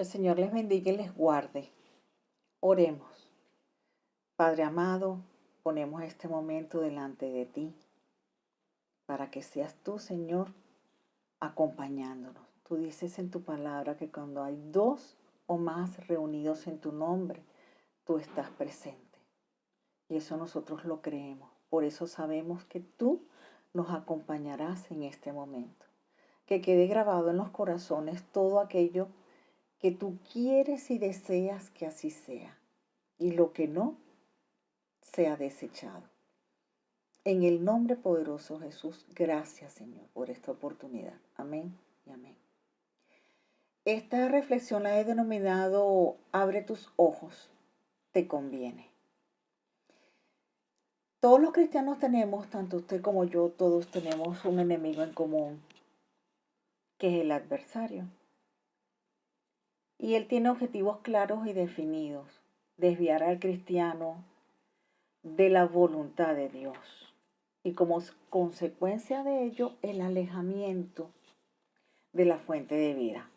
El Señor les bendiga y les guarde. Oremos. Padre amado, ponemos este momento delante de ti para que seas tú, Señor, acompañándonos. Tú dices en tu palabra que cuando hay dos o más reunidos en tu nombre, tú estás presente. Y eso nosotros lo creemos. Por eso sabemos que tú nos acompañarás en este momento. Que quede grabado en los corazones todo aquello que tú quieres y deseas que así sea. Y lo que no, sea desechado. En el nombre poderoso de Jesús, gracias Señor por esta oportunidad. Amén y amén. Esta reflexión la he denominado Abre tus ojos, te conviene. Todos los cristianos tenemos, tanto usted como yo, todos tenemos un enemigo en común, que es el adversario. Y él tiene objetivos claros y definidos: desviar al cristiano de la voluntad de Dios. Y como consecuencia de ello, el alejamiento de la fuente de vida.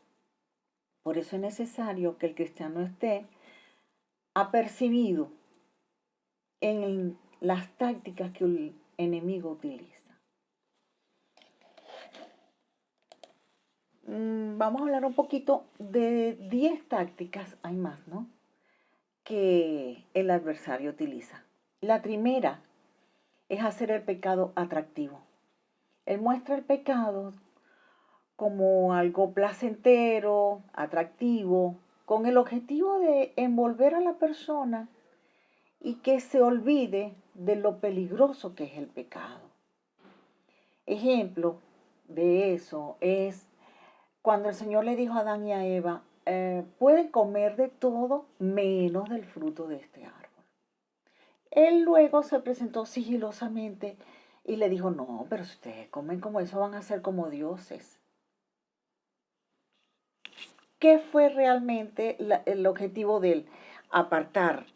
Por eso es necesario que el cristiano esté apercibido en las tácticas que el enemigo utiliza. Vamos a hablar un poquito de 10 tácticas, hay más, ¿no?, que el adversario utiliza. La primera es hacer el pecado atractivo. Él muestra el pecado como algo placentero, atractivo, con el objetivo de envolver a la persona y que se olvide de lo peligroso que es el pecado. Ejemplo de eso es cuando el Señor le dijo a Adán y a Eva, pueden comer de todo menos del fruto de este árbol. Él luego se presentó sigilosamente y le dijo, no, pero si ustedes comen como eso van a ser como dioses. ¿Qué fue realmente el objetivo de él? Apartar,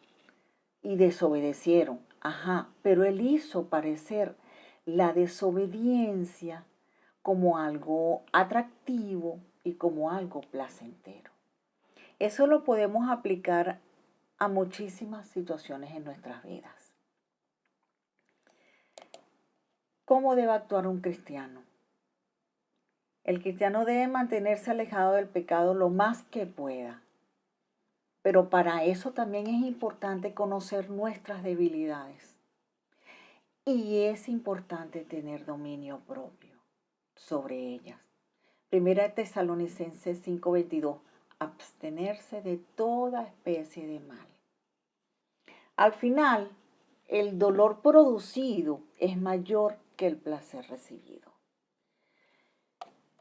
y desobedecieron. Ajá, pero él hizo parecer la desobediencia como algo atractivo y como algo placentero. Eso lo podemos aplicar a muchísimas situaciones en nuestras vidas. ¿Cómo debe actuar un cristiano? El cristiano debe mantenerse alejado del pecado lo más que pueda. Pero para eso también es importante conocer nuestras debilidades. Y es importante tener dominio propio sobre ellas. Primera Tesalonicenses 5:22. Abstenerse de toda especie de mal. Al final, el dolor producido es mayor que el placer recibido.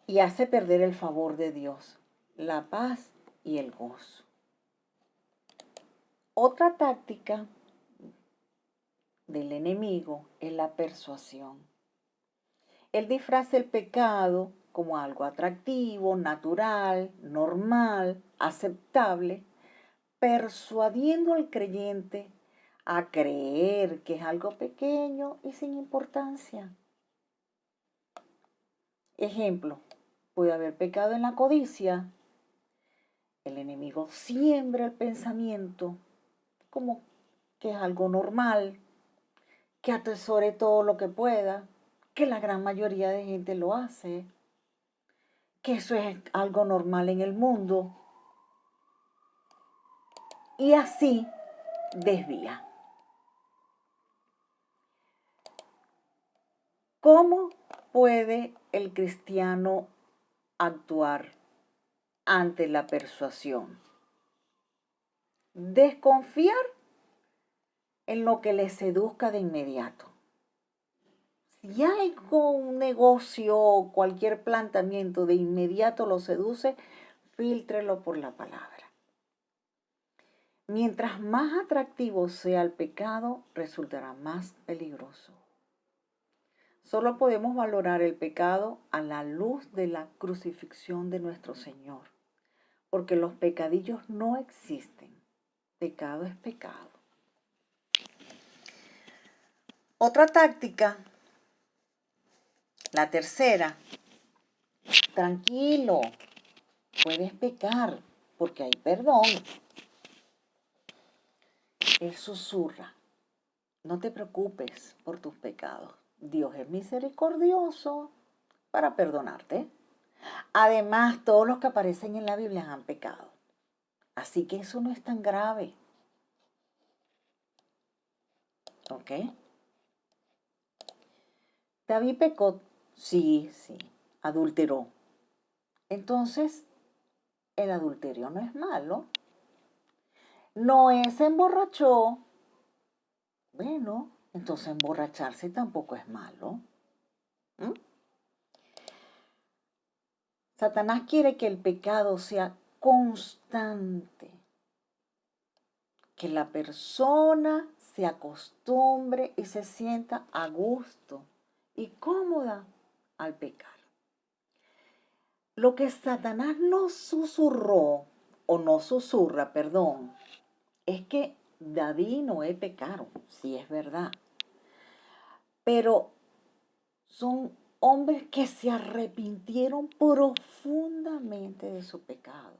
Y hace perder el favor de Dios, la paz y el gozo. Otra táctica del enemigo es la persuasión. Él disfraza el pecado como algo atractivo, natural, normal, aceptable, persuadiendo al creyente a creer que es algo pequeño y sin importancia. Ejemplo, puede haber pecado en la codicia. El enemigo siembra el pensamiento como que es algo normal, que atesore todo lo que pueda, que la gran mayoría de gente lo hace, que eso es algo normal en el mundo. Y así desvía. ¿Cómo puede el cristiano actuar ante la persuasión? Desconfiar en lo que le seduzca de inmediato. Si hay un negocio o cualquier planteamiento de inmediato lo seduce, fíltrelo por la palabra. Mientras más atractivo sea el pecado, resultará más peligroso. Solo podemos valorar el pecado a la luz de la crucifixión de nuestro Señor, porque los pecadillos no existen. Pecado es pecado. Otra táctica, la tercera, tranquilo, puedes pecar, porque hay perdón. Él susurra, no te preocupes por tus pecados. Dios es misericordioso para perdonarte. Además, todos los que aparecen en la Biblia han pecado. Así que eso no es tan grave. ¿Ok? David pecó, sí, adulteró. Entonces, el adulterio no es malo. Noé se emborrachó. Bueno, entonces emborracharse tampoco es malo. ¿Mm? Satanás quiere que el pecado sea constante, que la persona se acostumbre y se sienta a gusto y cómoda al pecar. Lo que Satanás no susurró, o no susurra, perdón, es que David y Noé pecaron, sí es verdad, pero son hombres que se arrepintieron profundamente de su pecado.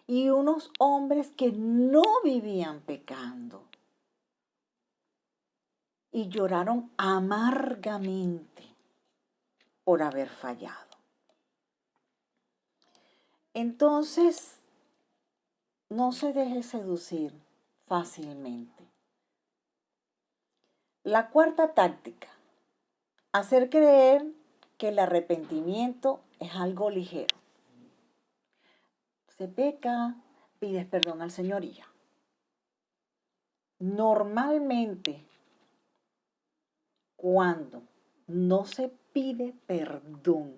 Y unos hombres que no vivían pecando. Y lloraron amargamente por haber fallado. Entonces, no se deje seducir fácilmente. La cuarta táctica, hacer creer que el arrepentimiento es algo ligero. Se peca, pides perdón al Señor y ya. Normalmente, cuando no se pide perdón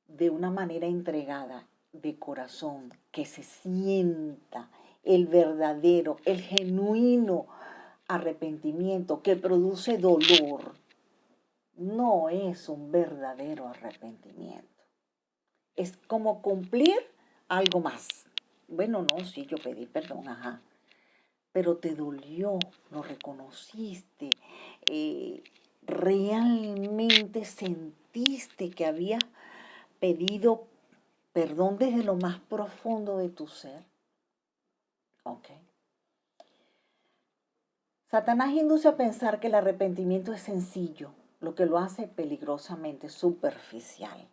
de una manera entregada, de corazón, que se sienta el verdadero, el genuino arrepentimiento que produce dolor, no es un verdadero arrepentimiento. Es como cumplir algo más. Bueno, no, sí, yo pedí perdón, ajá. Pero te dolió, lo reconociste, realmente sentiste que habías pedido perdón desde lo más profundo de tu ser. ¿Ok? Satanás induce a pensar que el arrepentimiento es sencillo, lo que lo hace peligrosamente superficial.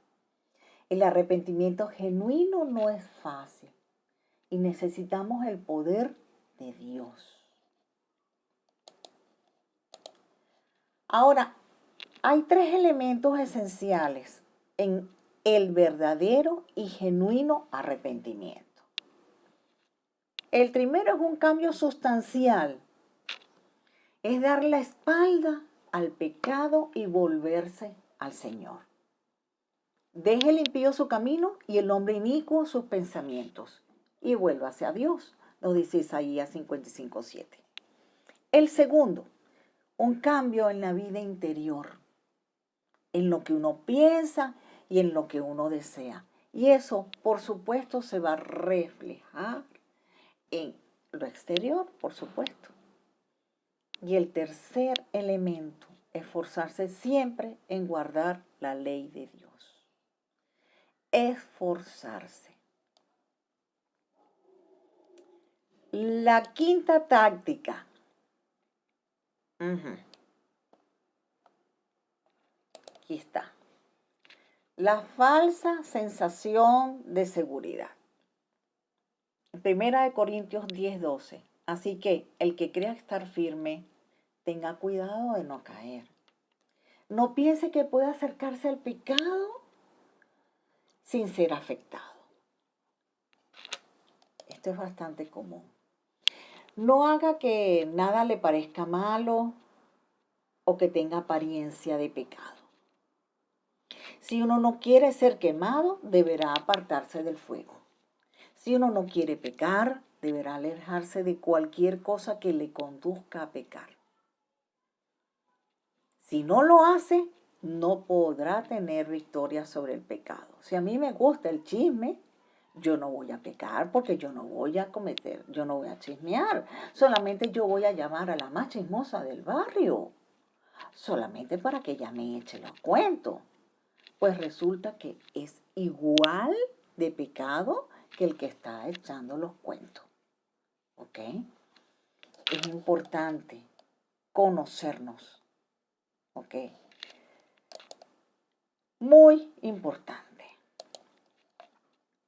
El arrepentimiento genuino no es fácil y necesitamos el poder de Dios. Ahora, hay 3 elementos esenciales en el verdadero y genuino arrepentimiento. El primero es un cambio sustancial. Es dar la espalda al pecado y volverse al Señor. Deje el impío su camino y el hombre inicuo sus pensamientos y vuélvase a Dios, nos dice Isaías 55:7. El segundo, un cambio en la vida interior, en lo que uno piensa y en lo que uno desea. Y eso, por supuesto, se va a reflejar en lo exterior, por supuesto. Y el tercer elemento, esforzarse siempre en guardar la ley de Dios. Esforzarse. La quinta táctica. Aquí está. La falsa sensación de seguridad. Primera de Corintios 10:12. Así que el que crea estar firme, tenga cuidado de no caer. No piense que puede acercarse al pecado sin ser afectado. Esto es bastante común. No haga que nada le parezca malo o que tenga apariencia de pecado. Si uno no quiere ser quemado, deberá apartarse del fuego. Si uno no quiere pecar, deberá alejarse de cualquier cosa que le conduzca a pecar. Si no lo hace, no podrá tener victoria sobre el pecado. Si a mí me gusta el chisme, yo no voy a pecar porque yo no voy a yo no voy a chismear. Solamente yo voy a llamar a la más chismosa del barrio. Solamente para que ella me eche los cuentos. Pues resulta que es igual de pecado que el que está echando los cuentos. ¿Ok? Es importante conocernos. ¿Ok? Muy importante.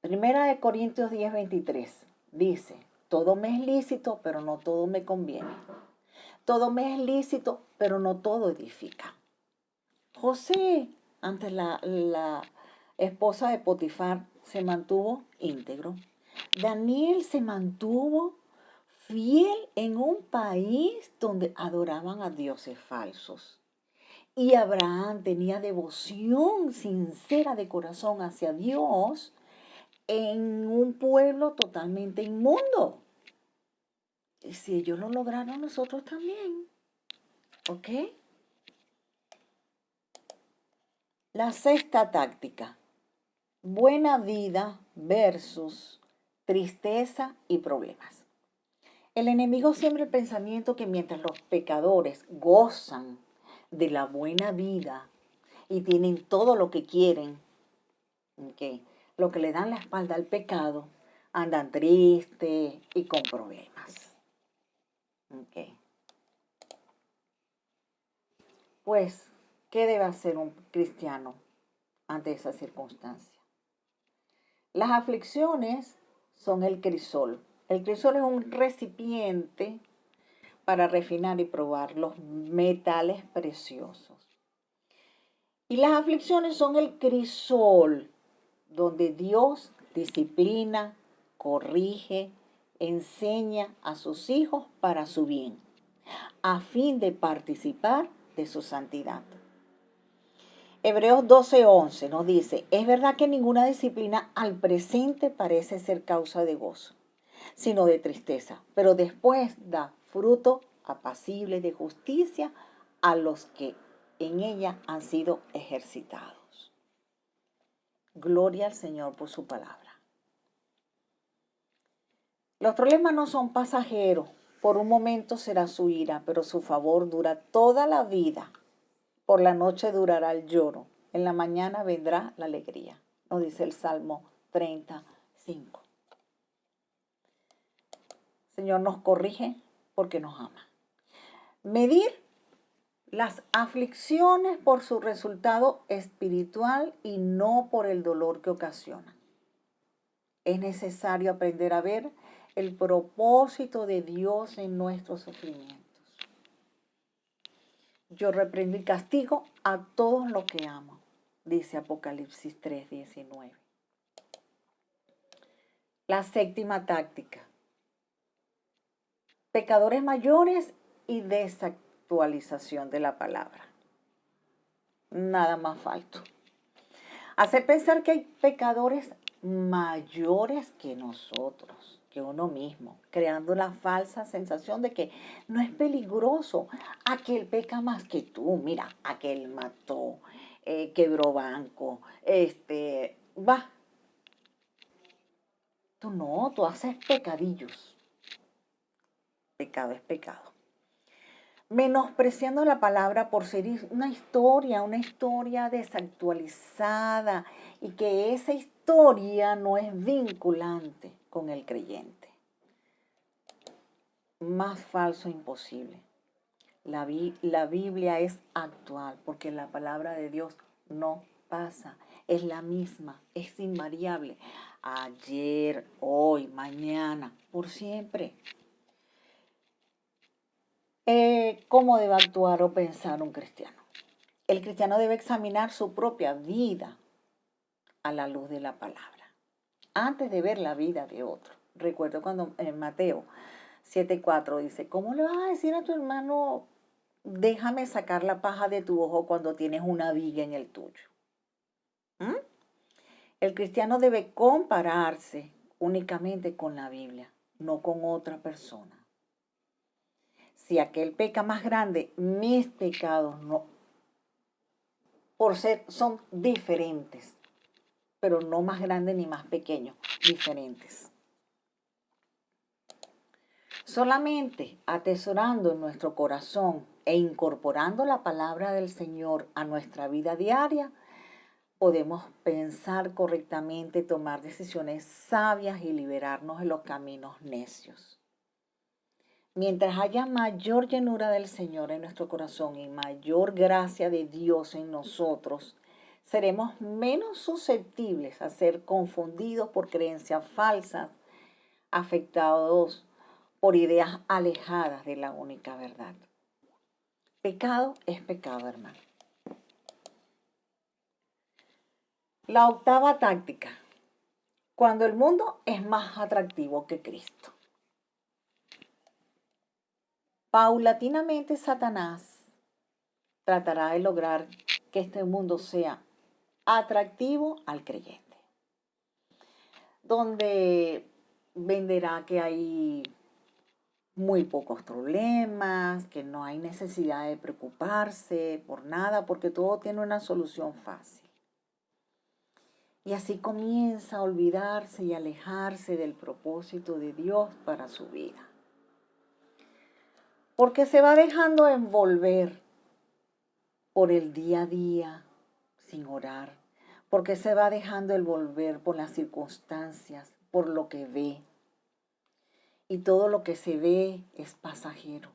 Primera de Corintios 10:23 dice, todo me es lícito, pero no todo me conviene. Todo me es lícito, pero no todo edifica. José, ante la esposa de Potifar, se mantuvo íntegro. Daniel se mantuvo fiel en un país donde adoraban a dioses falsos. Y Abraham tenía devoción sincera de corazón hacia Dios en un pueblo totalmente inmundo. Y si ellos lo lograron, nosotros también. ¿Ok? La sexta táctica. Buena vida versus tristeza y problemas. El enemigo siembra el pensamiento que mientras los pecadores gozan de la buena vida y tienen todo lo que quieren, ¿okay?, lo que le dan la espalda al pecado, andan tristes y con problemas. ¿Okay? Pues, ¿qué debe hacer un cristiano ante esa circunstancia? Las aflicciones son el crisol. El crisol es un recipiente para refinar y probar los metales preciosos. Y las aflicciones son el crisol donde Dios disciplina, corrige, enseña a sus hijos para su bien, a fin de participar de su santidad. Hebreos 12:11 nos dice, es verdad que ninguna disciplina al presente parece ser causa de gozo, sino de tristeza, pero después da fruto apacible de justicia a los que en ella han sido ejercitados. Gloria al Señor por su palabra. Los problemas no son pasajeros. Por un momento será su ira, pero su favor dura toda la vida. Por la noche durará el lloro, en la mañana vendrá la alegría, nos dice el Salmo 35. El Señor nos corrige porque nos ama. Medir las aflicciones por su resultado espiritual y no por el dolor que ocasionan. Es necesario aprender a ver el propósito de Dios en nuestros sufrimientos. Yo reprendo y castigo a todos los que amo, dice Apocalipsis 3:19. La séptima táctica. Pecadores mayores y desactualización de la palabra. Nada más falto. Hacer pensar que hay pecadores mayores que nosotros, que uno mismo, creando la falsa sensación de que no es peligroso. Aquel peca más que tú, mira, aquel mató, quebró banco, va. Tú no, tú haces pecadillos. Pecado es pecado. Menospreciando la palabra por ser una historia desactualizada y que esa historia no es vinculante con el creyente. Más falso imposible. La Biblia es actual porque la palabra de Dios no pasa. Es la misma, es invariable. Ayer, hoy, mañana, por siempre. ¿Cómo debe actuar o pensar un cristiano? El cristiano debe examinar su propia vida a la luz de la palabra, antes de ver la vida de otro. Recuerdo cuando en Mateo 7:4 dice, ¿cómo le vas a decir a tu hermano, déjame sacar la paja de tu ojo cuando tienes una viga en el tuyo? El cristiano debe compararse únicamente con la Biblia, no con otra persona. Si aquel peca más grande, mis pecados no, por ser, son diferentes, pero no más grandes ni más pequeños, diferentes. Solamente atesorando en nuestro corazón e incorporando la palabra del Señor a nuestra vida diaria, podemos pensar correctamente, tomar decisiones sabias y liberarnos de los caminos necios. Mientras haya mayor llenura del Señor en nuestro corazón y mayor gracia de Dios en nosotros, seremos menos susceptibles a ser confundidos por creencias falsas, afectados por ideas alejadas de la única verdad. Pecado es pecado, hermano. La octava táctica: cuando el mundo es más atractivo que Cristo. Paulatinamente Satanás tratará de lograr que este mundo sea atractivo al creyente, donde venderá que hay muy pocos problemas, que no hay necesidad de preocuparse por nada, porque todo tiene una solución fácil. Y así comienza a olvidarse y alejarse del propósito de Dios para su vida. Porque se va dejando envolver por el día a día sin orar. Porque se va dejando envolver por las circunstancias, por lo que ve. Y todo lo que se ve es pasajero.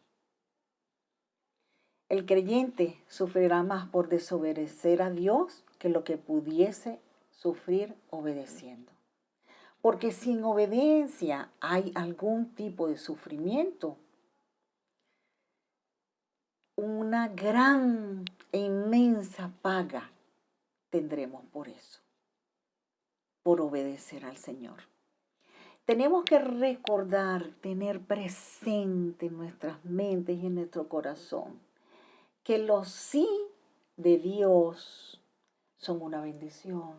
El creyente sufrirá más por desobedecer a Dios que lo que pudiese sufrir obedeciendo. Porque sin obediencia hay algún tipo de sufrimiento. Una gran e inmensa paga tendremos por eso, por obedecer al Señor. Tenemos que recordar, tener presente en nuestras mentes y en nuestro corazón que los sí de Dios son una bendición,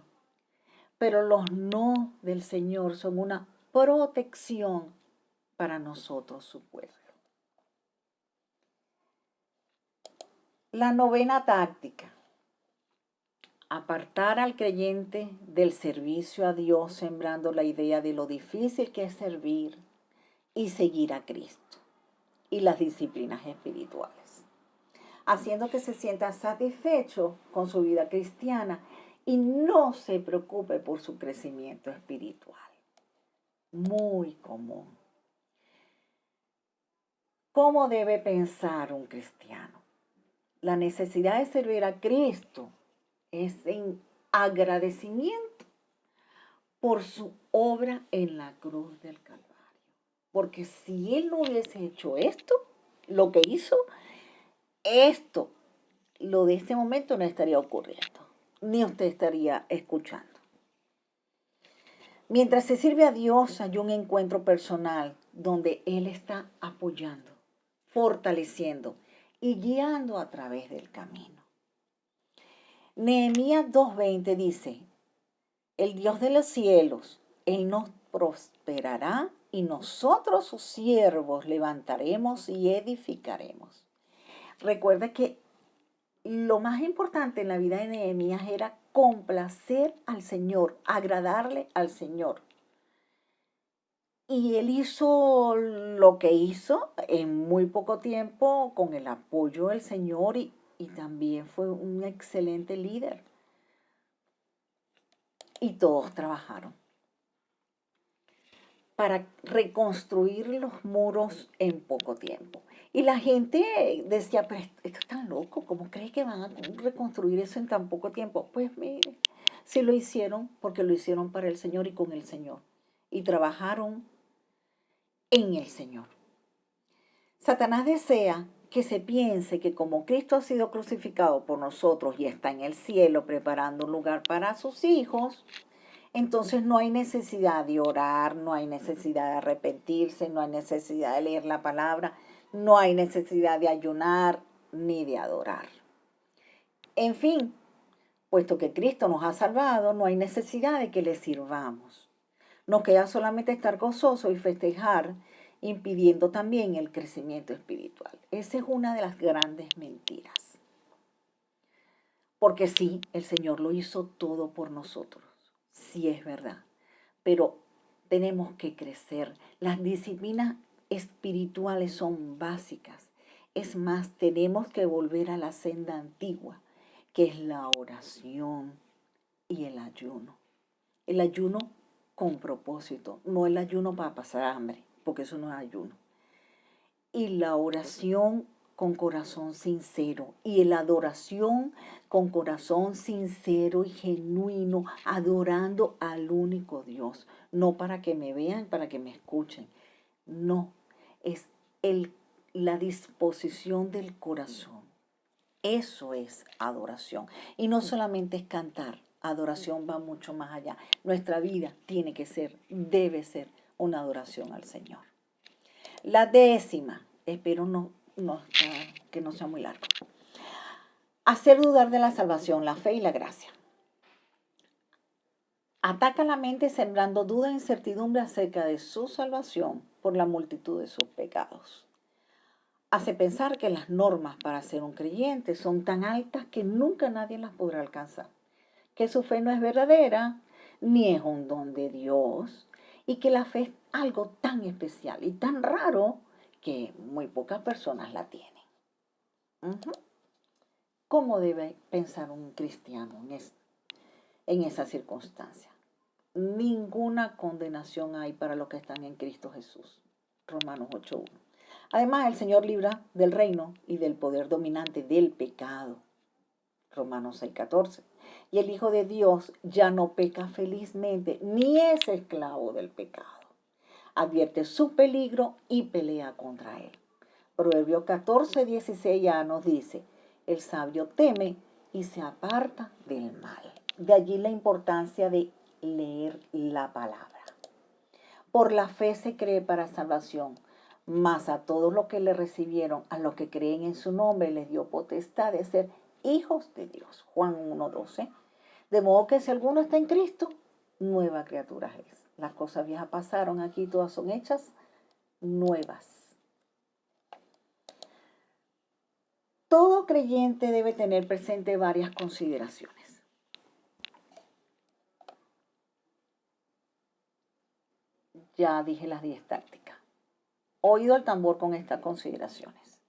pero los no del Señor son una protección para nosotros, su pueblo. La novena táctica: apartar al creyente del servicio a Dios, sembrando la idea de lo difícil que es servir y seguir a Cristo y las disciplinas espirituales, haciendo que se sienta satisfecho con su vida cristiana y no se preocupe por su crecimiento espiritual. Muy común. ¿Cómo debe pensar un cristiano? La necesidad de servir a Cristo es en agradecimiento por su obra en la cruz del Calvario. Porque si Él no hubiese hecho esto, lo que hizo, esto, lo de este momento no estaría ocurriendo, ni usted estaría escuchando. Mientras se sirve a Dios, hay un encuentro personal donde Él está apoyando, fortaleciendo y guiando a través del camino. Nehemías 2:20 dice: el Dios de los cielos, Él nos prosperará y nosotros sus siervos levantaremos y edificaremos. Recuerda que lo más importante en la vida de Nehemías era complacer al Señor, agradarle al Señor. Y él hizo lo que hizo en muy poco tiempo con el apoyo del Señor y también fue un excelente líder. Y todos trabajaron para reconstruir los muros en poco tiempo. Y la gente decía: pero esto es tan loco, ¿cómo cree que van a reconstruir eso en tan poco tiempo? Pues mire, sí lo hicieron porque lo hicieron para el Señor y con el Señor. Y trabajaron en el Señor. Satanás desea que se piense que como Cristo ha sido crucificado por nosotros y está en el cielo preparando un lugar para sus hijos, entonces no hay necesidad de orar, no hay necesidad de arrepentirse, no hay necesidad de leer la palabra, no hay necesidad de ayunar ni de adorar. En fin, puesto que Cristo nos ha salvado, no hay necesidad de que le sirvamos. Nos queda solamente estar gozosos y festejar, impidiendo también el crecimiento espiritual. Esa es una de las grandes mentiras. Porque sí, el Señor lo hizo todo por nosotros. Sí, es verdad. Pero tenemos que crecer. Las disciplinas espirituales son básicas. Es más, tenemos que volver a la senda antigua, que es la oración, y el ayuno. El ayuno con propósito, no el ayuno para pasar hambre, porque eso no es ayuno. Y la oración con corazón sincero y la adoración con corazón sincero y genuino, adorando al único Dios, no para que me vean, para que me escuchen, no, es la disposición del corazón. Eso es adoración. Y no solamente es cantar, adoración va mucho más allá. Nuestra vida tiene que ser, debe ser una adoración al Señor. La 10ª, espero que no sea muy largo. Hacer dudar de la salvación, la fe y la gracia. Ataca la mente sembrando duda e incertidumbre acerca de su salvación por la multitud de sus pecados. Hace pensar que las normas para ser un creyente son tan altas que nunca nadie las podrá alcanzar, que su fe no es verdadera, ni es un don de Dios, y que la fe es algo tan especial y tan raro que muy pocas personas la tienen. ¿Cómo debe pensar un cristiano en esa circunstancia? Ninguna condenación hay para los que están en Cristo Jesús. Romanos 8:1. Además, el Señor libra del reino y del poder dominante del pecado. Romanos 6:14. Y el Hijo de Dios ya no peca felizmente, ni es esclavo del pecado. Advierte su peligro y pelea contra él. Proverbios 14:16 ya nos dice, el sabio teme y se aparta del mal. De allí la importancia de leer la palabra. Por la fe se cree para salvación, mas a todos los que le recibieron, a los que creen en su nombre, les dio potestad de ser hijos de Dios. Juan 1:12. De modo que si alguno está en Cristo, nueva criatura es. Las cosas viejas pasaron, aquí todas son hechas nuevas. Todo creyente debe tener presente varias consideraciones. Ya dije las 10 tácticas. Oído al tambor con estas consideraciones.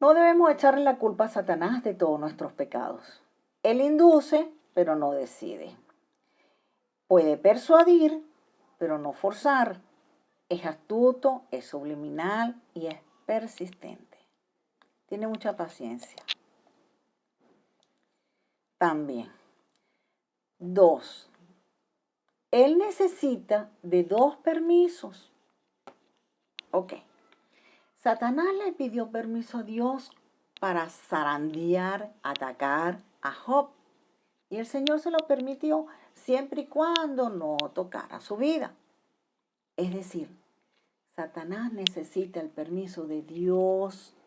No debemos echarle la culpa a Satanás de todos nuestros pecados. Él induce, pero no decide. Puede persuadir, pero no forzar. Es astuto, es subliminal y es persistente. Tiene mucha paciencia. También. 2. Él necesita de 2 permisos. Ok. Satanás le pidió permiso a Dios para zarandear, atacar a Job. Y el Señor se lo permitió siempre y cuando no tocara su vida. Es decir, Satanás necesita el permiso de Dios